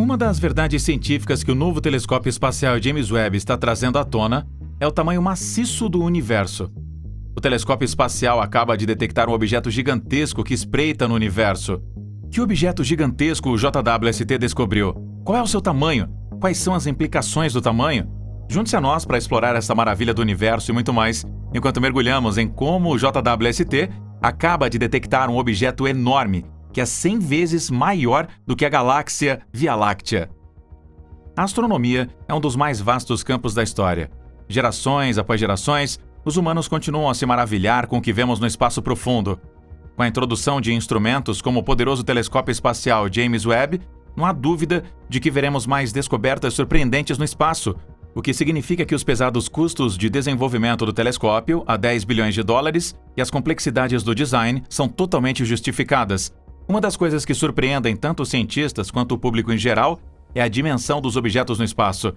Uma das verdades científicas que o novo telescópio espacial James Webb está trazendo à tona é o tamanho maciço do universo. O telescópio espacial acaba de detectar um objeto gigantesco que espreita no universo. Que objeto gigantesco o JWST descobriu? Qual é o seu tamanho? Quais são as implicações do tamanho? Junte-se a nós para explorar essa maravilha do universo e muito mais, enquanto mergulhamos em como o JWST acaba de detectar um objeto enorme, que é 100 vezes maior do que a galáxia Via Láctea. A astronomia é um dos mais vastos campos da história. Gerações após gerações, os humanos continuam a se maravilhar com o que vemos no espaço profundo. Com a introdução de instrumentos como o poderoso telescópio espacial James Webb, não há dúvida de que veremos mais descobertas surpreendentes no espaço, o que significa que os pesados custos de desenvolvimento do telescópio, a 10 bilhões de dólares, e as complexidades do design são totalmente justificadas. Uma das coisas que surpreendem tanto os cientistas quanto o público em geral é a dimensão dos objetos no espaço.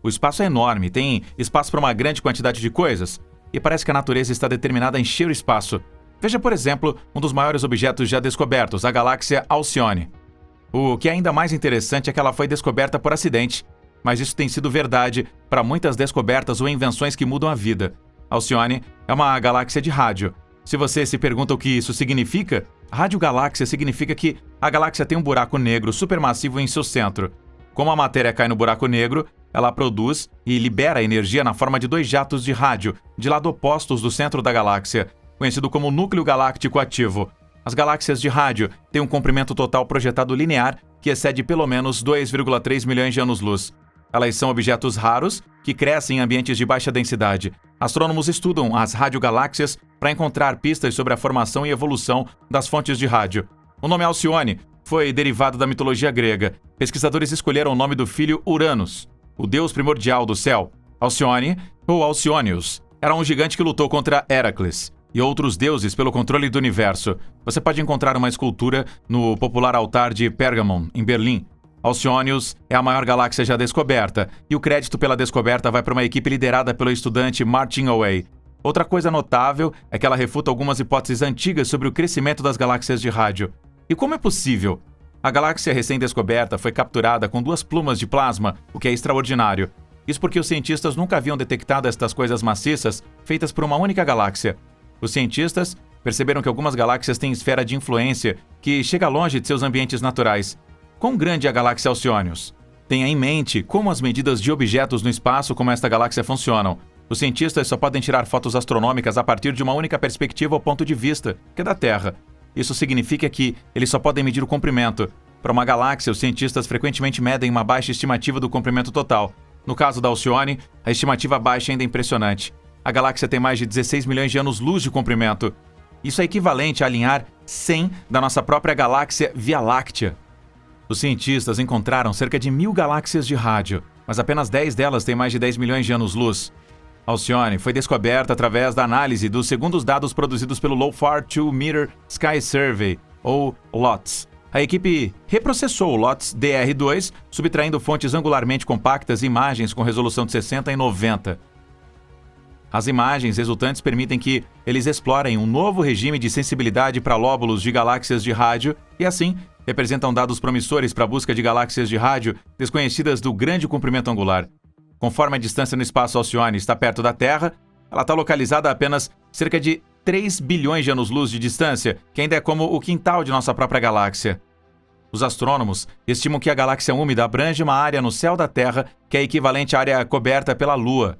O espaço é enorme, tem espaço para uma grande quantidade de coisas, e parece que a natureza está determinada a encher o espaço. Veja, por exemplo, um dos maiores objetos já descobertos, a galáxia Alcyone. O que é ainda mais interessante é que ela foi descoberta por acidente, mas isso tem sido verdade para muitas descobertas ou invenções que mudam a vida. Alcyone é uma galáxia de rádio. Se você se pergunta o que isso significa, radiogaláxia significa que a galáxia tem um buraco negro supermassivo em seu centro. Como a matéria cai no buraco negro, ela produz e libera energia na forma de 2 jatos de rádio, de lado opostos do centro da galáxia, conhecido como núcleo galáctico ativo. As galáxias de rádio têm um comprimento total projetado linear que excede pelo menos 2,3 milhões de anos-luz. Elas são objetos raros que crescem em ambientes de baixa densidade. Astrônomos estudam as radiogaláxias para encontrar pistas sobre a formação e evolução das fontes de rádio. O nome Alcyone foi derivado da mitologia grega. Pesquisadores escolheram o nome do filho Uranus, o deus primordial do céu. Alcyone, ou Alcyoneus, era um gigante que lutou contra Heracles e outros deuses pelo controle do universo. Você pode encontrar uma escultura no popular altar de Pérgamon, em Berlim. Alcyoneus é a maior galáxia já descoberta, e o crédito pela descoberta vai para uma equipe liderada pelo estudante Martin Away. Outra coisa notável é que ela refuta algumas hipóteses antigas sobre o crescimento das galáxias de rádio. E como é possível? A galáxia recém-descoberta foi capturada com 2 plumas de plasma, o que é extraordinário. Isso porque os cientistas nunca haviam detectado estas coisas maciças feitas por uma única galáxia. Os cientistas perceberam que algumas galáxias têm esfera de influência que chega longe de seus ambientes naturais. Quão grande é a galáxia Alcyoneus? Tenha em mente como as medidas de objetos no espaço como esta galáxia funcionam. Os cientistas só podem tirar fotos astronômicas a partir de uma única perspectiva ou ponto de vista, que é da Terra. Isso significa que eles só podem medir o comprimento. Para uma galáxia, os cientistas frequentemente medem uma baixa estimativa do comprimento total. No caso da Alcyone, a estimativa baixa ainda é impressionante. A galáxia tem mais de 16 milhões de anos-luz de comprimento. Isso é equivalente a alinhar 100 da nossa própria galáxia Via Láctea. Os cientistas encontraram cerca de 1.000 galáxias de rádio, mas apenas 10 delas têm mais de 10 milhões de anos-luz. Alcyone foi descoberta através da análise dos segundos dados produzidos pelo LOFAR 2-Meter Sky Survey, ou LOTS. A equipe reprocessou o LOTS DR2, subtraindo fontes angularmente compactas e imagens com resolução de 60 e 90. As imagens resultantes permitem que eles explorem um novo regime de sensibilidade para lóbulos de galáxias de rádio e, assim, representam dados promissores para a busca de galáxias de rádio desconhecidas do grande comprimento angular. Conforme a distância no espaço Alcyone está perto da Terra, ela está localizada a apenas cerca de 3 bilhões de anos-luz de distância, que ainda é como o quintal de nossa própria galáxia. Os astrônomos estimam que a galáxia úmida abrange uma área no céu da Terra que é equivalente à área coberta pela Lua.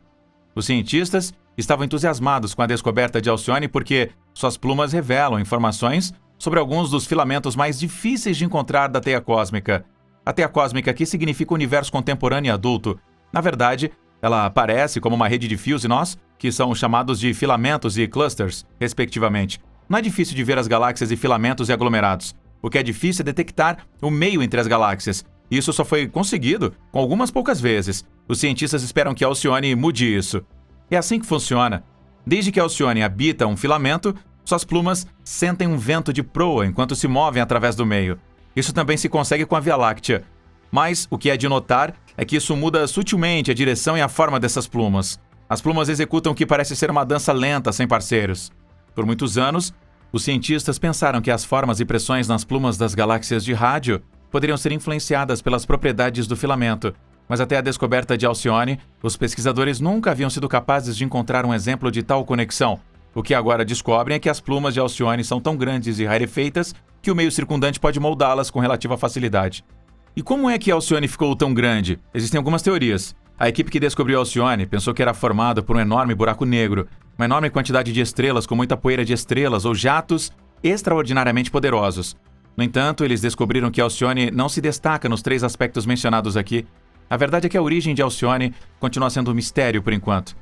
Os cientistas estavam entusiasmados com a descoberta de Alcyone porque suas plumas revelam informações sobre alguns dos filamentos mais difíceis de encontrar da teia cósmica. A teia cósmica aqui significa o universo contemporâneo e adulto. Na verdade, ela aparece como uma rede de fios em nós, que são chamados de filamentos e clusters, respectivamente. Não é difícil de ver as galáxias e filamentos e aglomerados. O que é difícil é detectar o meio entre as galáxias. Isso só foi conseguido com algumas poucas vezes. Os cientistas esperam que Alcyone mude isso. É assim que funciona. Desde que Alcyone habita um filamento, suas plumas sentem um vento de proa enquanto se movem através do meio. Isso também se consegue com a Via Láctea. Mas o que é de notar é que isso muda sutilmente a direção e a forma dessas plumas. As plumas executam o que parece ser uma dança lenta sem parceiros. Por muitos anos, os cientistas pensaram que as formas e pressões nas plumas das galáxias de rádio poderiam ser influenciadas pelas propriedades do filamento, mas até a descoberta de Alcyone, os pesquisadores nunca haviam sido capazes de encontrar um exemplo de tal conexão. O que agora descobrem é que as plumas de Alcyone são tão grandes e rarefeitas que o meio circundante pode moldá-las com relativa facilidade. E como é que Alcyone ficou tão grande? Existem algumas teorias. A equipe que descobriu Alcyone pensou que era formada por um enorme buraco negro, uma enorme quantidade de estrelas com muita poeira de estrelas ou jatos extraordinariamente poderosos. No entanto, eles descobriram que Alcyone não se destaca nos 3 aspectos mencionados aqui. A verdade é que a origem de Alcyone continua sendo um mistério por enquanto.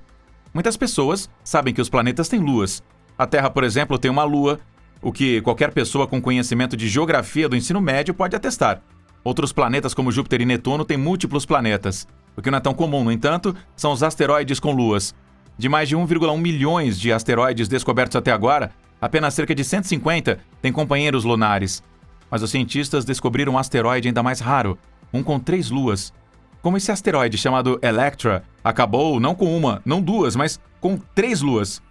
Muitas pessoas sabem que os planetas têm luas. A Terra, por exemplo, tem uma lua, o que qualquer pessoa com conhecimento de geografia do ensino médio pode atestar. Outros planetas como Júpiter e Netuno têm múltiplos planetas. O que não é tão comum, no entanto, são os asteroides com luas. De mais de 1,1 milhões de asteroides descobertos até agora, apenas cerca de 150 têm companheiros lunares. Mas os cientistas descobriram um asteroide ainda mais raro, um com 3 luas. Como esse asteroide chamado Electra acabou não com uma, não 2, mas com 3 luas.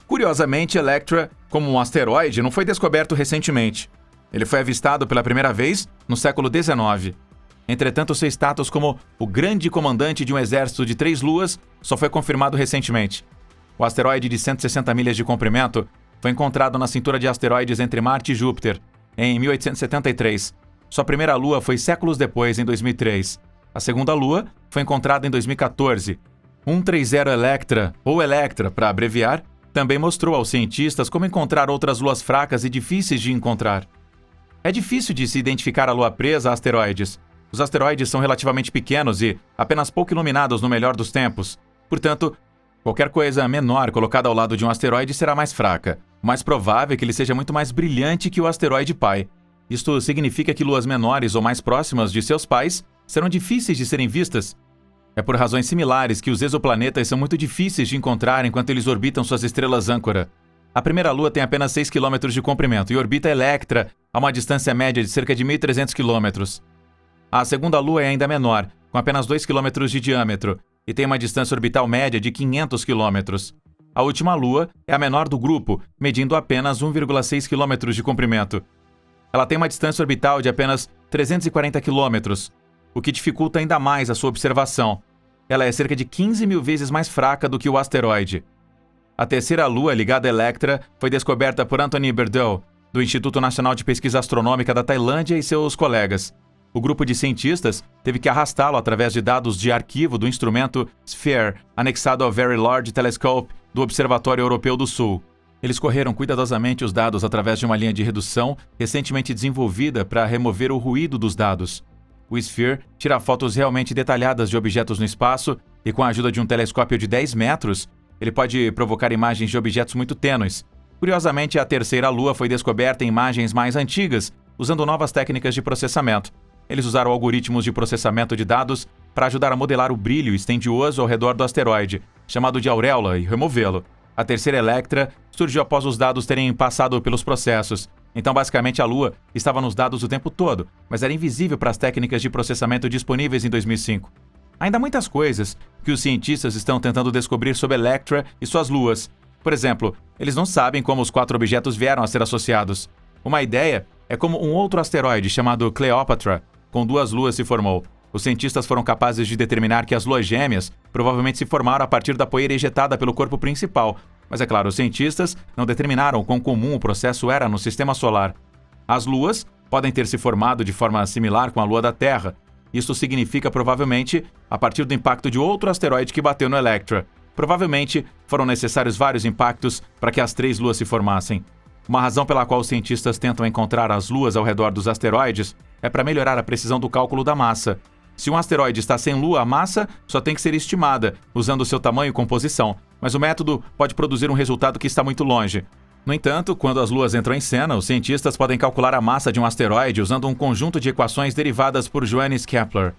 Curiosamente, Electra, como um asteroide, não foi descoberto recentemente. Ele foi avistado pela primeira vez no século XIX. Entretanto, seu status como o grande comandante de um exército de 3 luas só foi confirmado recentemente. O asteroide de 160 milhas de comprimento foi encontrado na cintura de asteroides entre Marte e Júpiter, em 1873. Sua primeira lua foi séculos depois, em 2003. A segunda lua foi encontrada em 2014. 130 Electra, ou Electra para abreviar, também mostrou aos cientistas como encontrar outras luas fracas e difíceis de encontrar. É difícil de se identificar a lua presa a asteroides. Os asteroides são relativamente pequenos e apenas pouco iluminados no melhor dos tempos. Portanto, qualquer coisa menor colocada ao lado de um asteroide será mais fraca. O mais provável é que ele seja muito mais brilhante que o asteroide pai. Isto significa que luas menores ou mais próximas de seus pais serão difíceis de serem vistas. É por razões similares que os exoplanetas são muito difíceis de encontrar enquanto eles orbitam suas estrelas âncora. A primeira lua tem apenas 6 km de comprimento e orbita Electra a uma distância média de cerca de 1.300 km. A segunda lua é ainda menor, com apenas 2 km de diâmetro, e tem uma distância orbital média de 500 km. A última lua é a menor do grupo, medindo apenas 1,6 km de comprimento. Ela tem uma distância orbital de apenas 340 km, o que dificulta ainda mais a sua observação. Ela é cerca de 15 mil vezes mais fraca do que o asteroide. A terceira lua ligada a Electra foi descoberta por Anthony Berdow, do Instituto Nacional de Pesquisa Astronômica da Tailândia e seus colegas. O grupo de cientistas teve que arrastá-lo através de dados de arquivo do instrumento SPHERE, anexado ao Very Large Telescope do Observatório Europeu do Sul. Eles correram cuidadosamente os dados através de uma linha de redução recentemente desenvolvida para remover o ruído dos dados. O SPHERE tira fotos realmente detalhadas de objetos no espaço e, com a ajuda de um telescópio de 10 metros, ele pode provocar imagens de objetos muito tênues. Curiosamente, a terceira lua foi descoberta em imagens mais antigas, usando novas técnicas de processamento. Eles usaram algoritmos de processamento de dados para ajudar a modelar o brilho estendioso ao redor do asteroide, chamado de auréola, e removê-lo. A terceira Electra surgiu após os dados terem passado pelos processos. Então, basicamente, a Lua estava nos dados o tempo todo, mas era invisível para as técnicas de processamento disponíveis em 2005. Ainda há muitas coisas que os cientistas estão tentando descobrir sobre Electra e suas luas. Por exemplo, eles não sabem como os 4 objetos vieram a ser associados. Uma ideia é como um outro asteroide chamado Cleopatra, com 2 luas, se formou. Os cientistas foram capazes de determinar que as luas gêmeas provavelmente se formaram a partir da poeira ejetada pelo corpo principal, mas é claro, os cientistas não determinaram quão comum o processo era no sistema solar. As luas podem ter se formado de forma similar com a lua da Terra. Isso significa provavelmente a partir do impacto de outro asteroide que bateu no Electra. Provavelmente foram necessários vários impactos para que as 3 luas se formassem. Uma razão pela qual os cientistas tentam encontrar as luas ao redor dos asteroides é para melhorar a precisão do cálculo da massa. Se um asteroide está sem lua, a massa só tem que ser estimada, usando seu tamanho e composição, mas o método pode produzir um resultado que está muito longe. No entanto, quando as luas entram em cena, os cientistas podem calcular a massa de um asteroide usando um conjunto de equações derivadas por Johannes Kepler.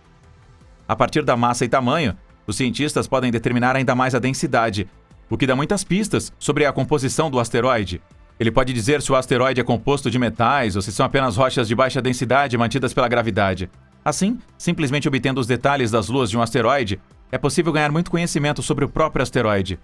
A partir da massa e tamanho, os cientistas podem determinar ainda mais a densidade, o que dá muitas pistas sobre a composição do asteroide. Ele pode dizer se o asteroide é composto de metais ou se são apenas rochas de baixa densidade mantidas pela gravidade. Assim, simplesmente obtendo os detalhes das luas de um asteroide, é possível ganhar muito conhecimento sobre o próprio asteroide.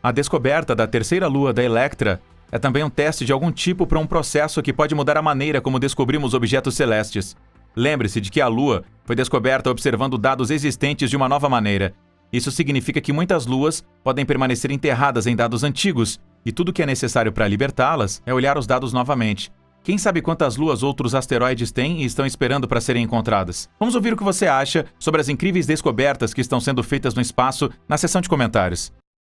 A descoberta da terceira lua da Electra é também um teste de algum tipo para um processo que pode mudar a maneira como descobrimos objetos celestes. Lembre-se de que a Lua foi descoberta observando dados existentes de uma nova maneira. Isso significa que muitas luas podem permanecer enterradas em dados antigos, e tudo o que é necessário para libertá-las é olhar os dados novamente. Quem sabe quantas luas outros asteroides têm e estão esperando para serem encontradas? Vamos ouvir o que você acha sobre as incríveis descobertas que estão sendo feitas no espaço na seção de comentários.